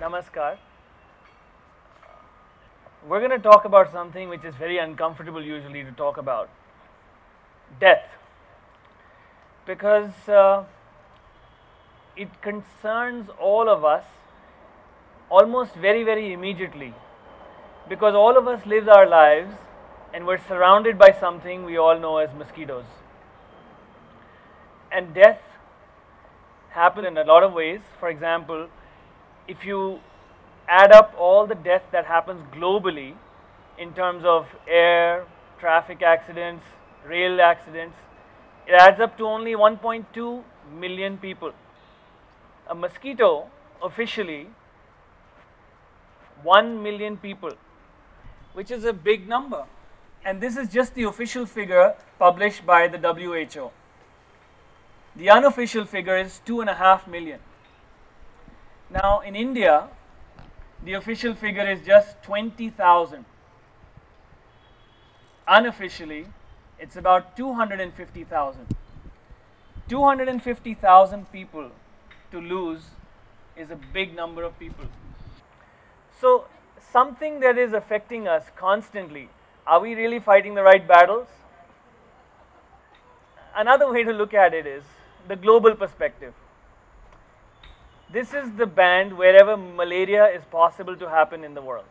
Namaskar. We're going to talk about something which is very uncomfortable usually to talk about. Death. Because it concerns all of us almost very immediately. Because all of us live our lives and we're surrounded by something we all know as mosquitoes. And death happens in a lot of ways. For example, if you add up all the death that happens globally in terms of air, traffic accidents, rail accidents, it adds up to only 1.2 million people. A mosquito, officially, 1 million people, which is a big number. And this is just the official figure published by the WHO. The unofficial figure is 2.5 million. Now in India, the official figure is just 20,000. Unofficially, it's about 250,000. 250,000 people to lose is a big number of people. So something that is affecting us constantly, are we really fighting the right battles? Another way to look at it is the global perspective. This is the band wherever malaria is possible to happen in the world.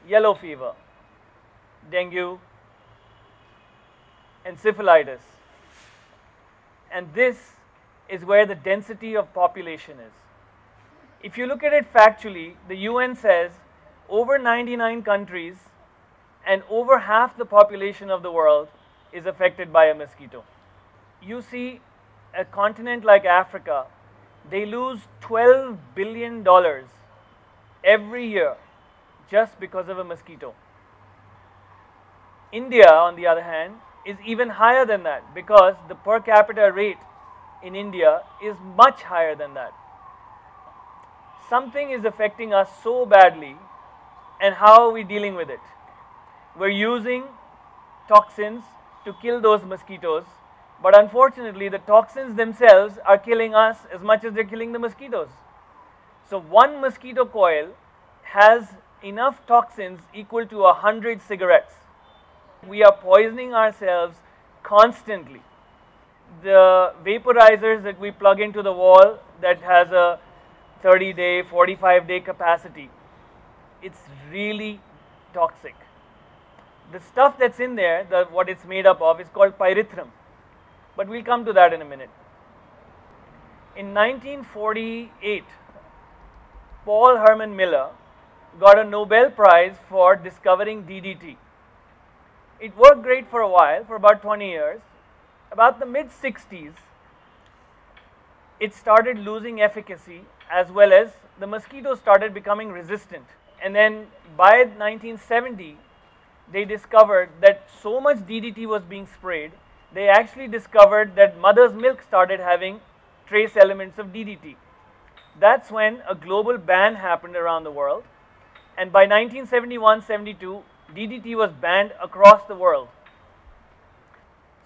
Yellow fever, dengue, encephalitis. And this is where the density of population is. If you look at it factually, the UN says over 99 countries and over half the population of the world is affected by a mosquito. You see a continent like Africa, they lose $12 billion every year just because of a mosquito. India, on the other hand, is even higher than that because the per capita rate in India is much higher than that. Something is affecting us so badly, and how are we dealing with it? We're using toxins to kill those mosquitoes, but unfortunately the toxins themselves are killing us as much as they're killing the mosquitoes. So one mosquito coil has enough toxins equal to 100 cigarettes. We are poisoning ourselves constantly. The vaporizers that we plug into the wall that has a 30-day, 45-day capacity, it's really toxic. The stuff that's in there, what it's made up of, is called pyrethrum. But we'll come to that in a minute. In 1948, Paul Herman Miller got a Nobel Prize for discovering DDT. It worked great for a while, for about 20 years. About the mid-60s, it started losing efficacy, as well as the mosquitoes started becoming resistant. And then by 1970, they discovered that so much DDT was being sprayed, they actually discovered that mother's milk started having trace elements of DDT. That's when a global ban happened around the world. And by 1971-72, DDT was banned across the world.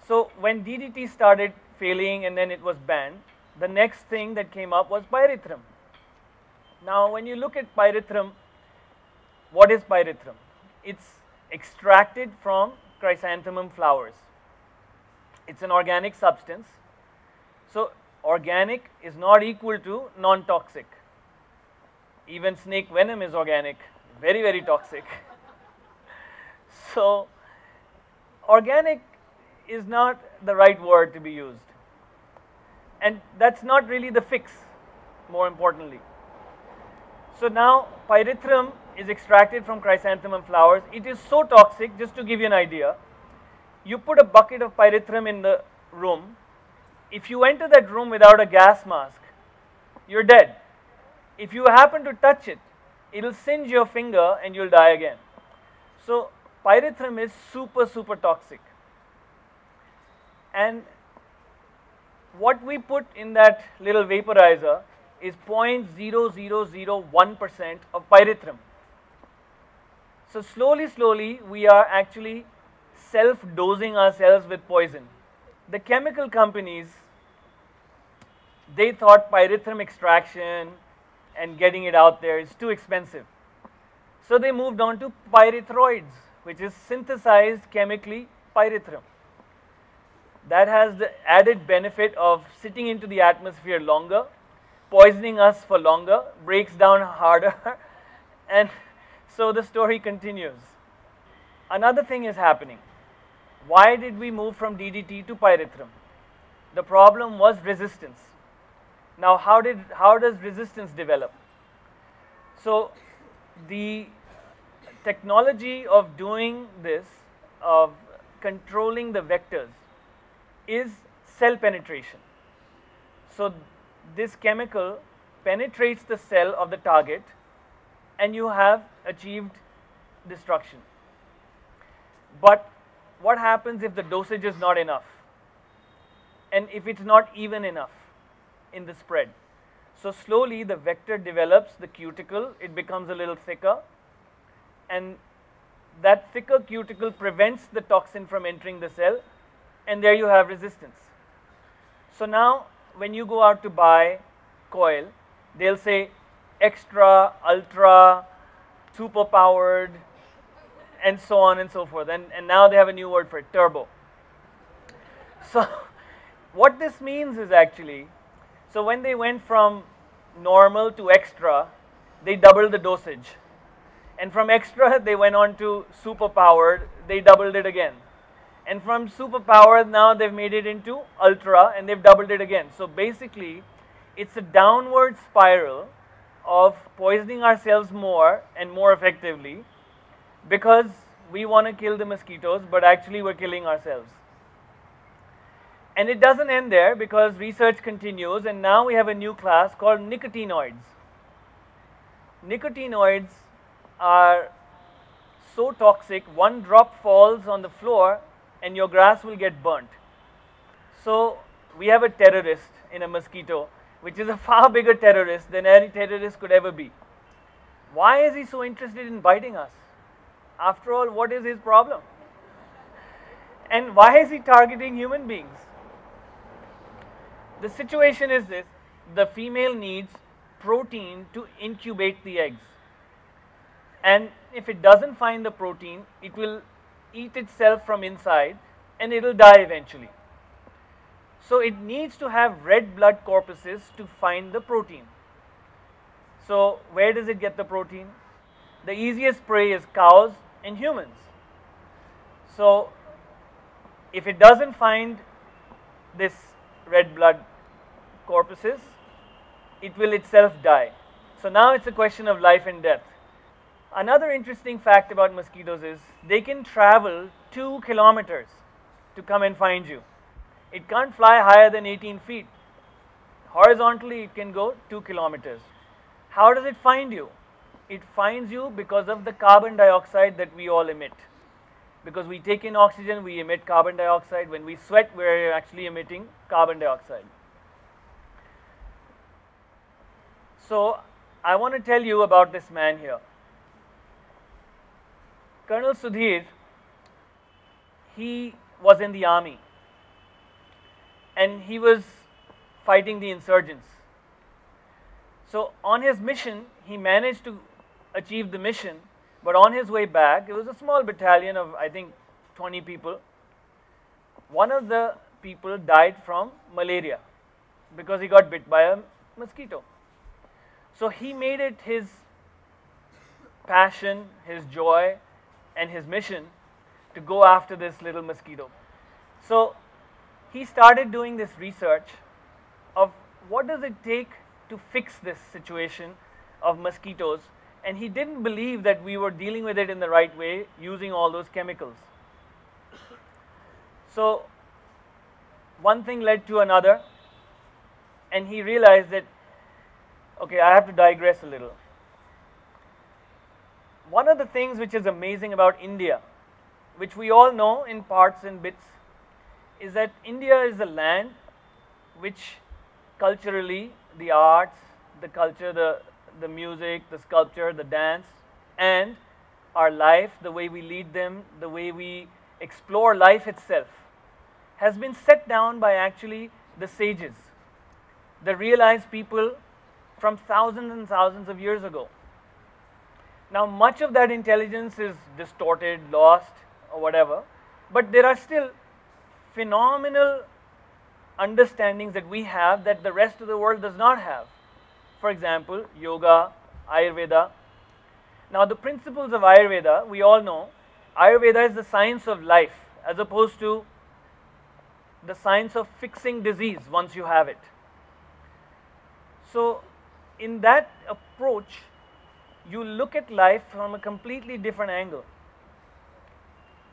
So when DDT started failing and then it was banned, the next thing that came up was pyrethrum. Now when you look at pyrethrum, what is pyrethrum? It's extracted from chrysanthemum flowers. It's an organic substance. So organic is not equal to non-toxic. Even snake venom is organic, very toxic. So organic is not the right word to be used. And that's not really the fix, more importantly. So now pyrethrum is extracted from chrysanthemum flowers. It is so toxic, just to give you an idea, you put a bucket of pyrethrum in the room. If you enter that room without a gas mask, you're dead. If you happen to touch it, it'll singe your finger and you'll die again. So pyrethrum is super toxic. And what we put in that little vaporizer is 0.0001% of pyrethrum. So slowly we are actually self-dosing ourselves with poison. The chemical companies, they thought pyrethrum extraction and getting it out there is too expensive. So they moved on to pyrethroids, which is synthesized chemically pyrethrum. That has the added benefit of sitting into the atmosphere longer, poisoning us for longer, breaks down harder, and so the story continues. Another thing is happening. Why did we move from DDT to pyrethrum? The problem was resistance. Now, how does resistance develop? So, the technology of doing this, of controlling the vectors, is cell penetration. So, this chemical penetrates the cell of the target and you have achieved destruction. But what happens if the dosage is not enough? And if it's not even enough in the spread? So slowly the vector develops the cuticle, it becomes a little thicker, and that thicker cuticle prevents the toxin from entering the cell, and there you have resistance. So now when you go out to buy coil, they'll say extra, ultra, super powered, and so on and so forth. And now they have a new word for it, turbo. So what this means is actually, so when they went from normal to extra, they doubled the dosage. And from extra, they went on to super powered, they doubled it again. And from super powered, now they've made it into ultra, and they've doubled it again. So basically, it's a downward spiral of poisoning ourselves more and more effectively, because we want to kill the mosquitoes, but actually we're killing ourselves. And it doesn't end there, because research continues, and now we have a new class called nicotinoids. Nicotinoids are so toxic, one drop falls on the floor and your grass will get burnt. So we have a terrorist in a mosquito, which is a far bigger terrorist than any terrorist could ever be. Why is he so interested in biting us? After all, what is his problem? And why is he targeting human beings? The situation is this: the female needs protein to incubate the eggs. And if it doesn't find the protein, it will eat itself from inside and it will die eventually. So it needs to have red blood corpuscles to find the protein. So where does it get the protein? The easiest prey is cows and humans. So if it doesn't find this red blood corpuscles, it will itself die. So now it's a question of life and death. Another interesting fact about mosquitoes is they can travel 2 kilometers to come and find you. It can't fly higher than 18 feet. Horizontally, it can go 2 kilometers. How does it find you? It finds you because of the carbon dioxide that we all emit. Because we take in oxygen, we emit carbon dioxide. When we sweat, we're actually emitting carbon dioxide. So I want to tell you about this man here. Colonel Sudhir, he was in the army and he was fighting the insurgents. So on his mission, he managed to achieve the mission, but on his way back, it was a small battalion of, I think, 20 people. One of the people died from malaria because he got bit by a mosquito. So he made it his passion, his joy, and his mission to go after this little mosquito. So he started doing this research of what does it take to fix this situation of mosquitoes, and he didn't believe that we were dealing with it in the right way using all those chemicals. So one thing led to another, and he realized that, okay, I have to digress a little. One of the things which is amazing about India, which we all know in parts and bits, is that India is a land which culturally, the arts, the culture, the music, the sculpture, the dance, and our life, the way we lead them, the way we explore life itself, has been set down by actually the sages, the realized people from thousands and thousands of years ago. Now, much of that intelligence is distorted, lost, or whatever, but there are still phenomenal understandings that we have that the rest of the world does not have. For example, yoga, Ayurveda. Now, the principles of Ayurveda, we all know, Ayurveda is the science of life as opposed to the science of fixing disease once you have it. So, in that approach, you look at life from a completely different angle.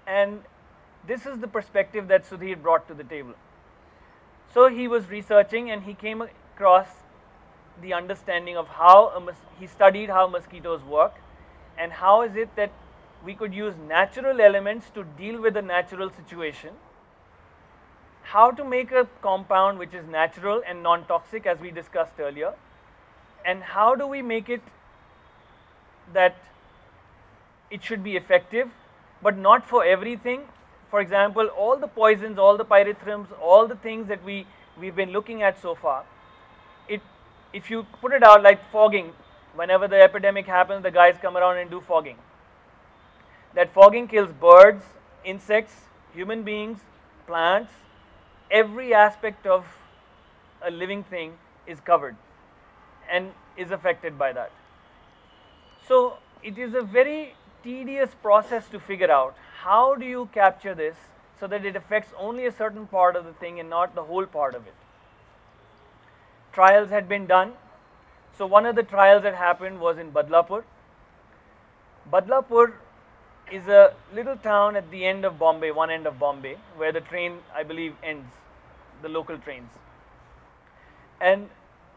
And this is the perspective that Sudhir brought to the table. So he was researching and he came across the understanding of how he studied how mosquitoes work and how is it that we could use natural elements to deal with a natural situation, how to make a compound which is natural and non-toxic as we discussed earlier, and how do we make it that it should be effective but not for everything. For example, all the poisons, all the pyrethrins, all the things that we've been looking at so far, if you put it out like fogging, whenever the epidemic happens, the guys come around and do fogging. That fogging kills birds, insects, human beings, plants, every aspect of a living thing is covered and is affected by that. So it is a very tedious process to figure out how do you capture this so that it affects only a certain part of the thing and not the whole part of it. Trials had been done. So one of the trials that happened was in Badlapur. Badlapur is a little town at the end of Bombay, one end of Bombay, where the train, I believe, ends, the local trains. And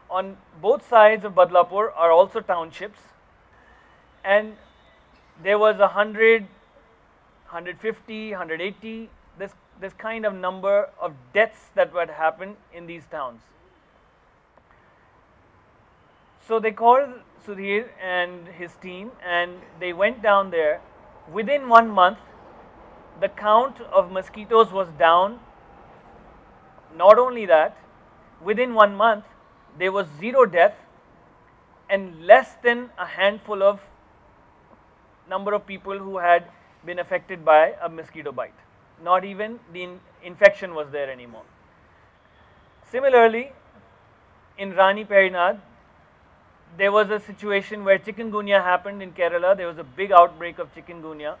on both sides of Badlapur are also townships. And there was 100, 150, 180, this kind of number of deaths that would happen in these towns. So they called Sudhir and his team and they went down there. Within 1 month, the count of mosquitoes was down. Not only that, within 1 month, there was 0 death and less than a handful of number of people who had been affected by a mosquito bite. Not even the infection was there anymore. Similarly, in Rani Perinad, there was a situation where chikungunya happened in Kerala. There was a big outbreak of chikungunya.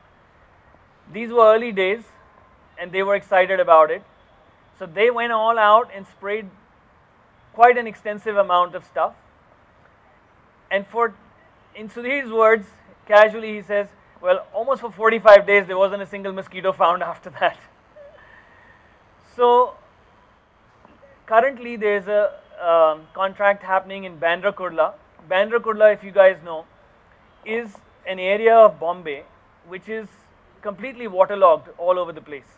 These were early days and they were excited about it. So they went all out and sprayed quite an extensive amount of stuff. And in Sudhir's words, casually he says, well, almost for 45 days there wasn't a single mosquito found after that. So currently there's a contract happening in Bandra Kurla. Bandra Kurla, if you guys know, is an area of Bombay which is completely waterlogged all over the place.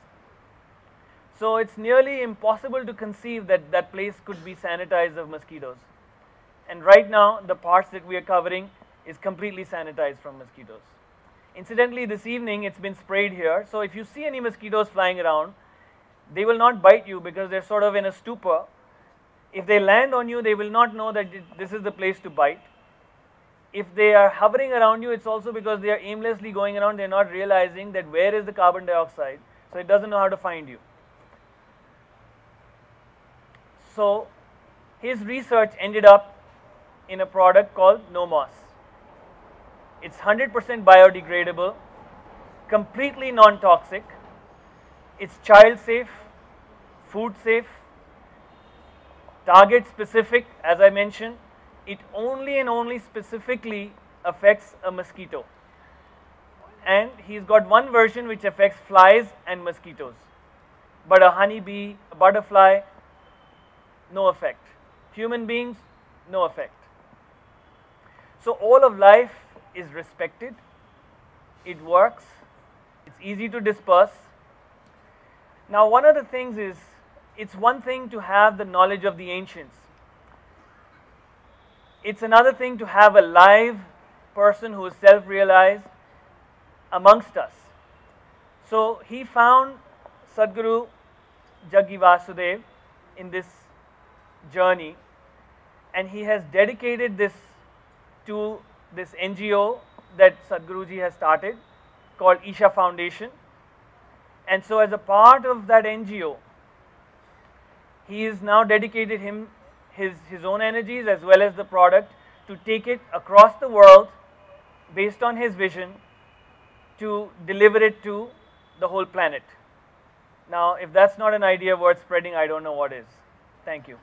So it's nearly impossible to conceive that that place could be sanitized of mosquitoes. And right now, the parts that we are covering is completely sanitized from mosquitoes. Incidentally, this evening it's been sprayed here. So if you see any mosquitoes flying around, they will not bite you because they're sort of in a stupor. If they land on you, they will not know that this is the place to bite. If they are hovering around you, it's also because they are aimlessly going around. They're not realizing that where is the carbon dioxide. So it doesn't know how to find you. So his research ended up in a product called NoMos. It's 100% biodegradable, completely non-toxic. It's child safe, food safe, target specific, as I mentioned. It only and only specifically affects a mosquito. And he's got one version which affects flies and mosquitoes. But a honeybee, a butterfly, no effect. Human beings, no effect. So all of life is respected. It works. It's easy to disperse. Now, one of the things is, it's one thing to have the knowledge of the ancients. It's another thing to have a live person who is self-realized amongst us. So he found Sadhguru J. Vasudeva in this journey, and he has dedicated this to this NGO that Sadhguru Ji has started called Isha Foundation. And so as a part of that NGO, he has now dedicated his own energies as well as the product to take it across the world based on his vision to deliver it to the whole planet. Now, if that's not an idea worth spreading, I don't know what is. Thank you.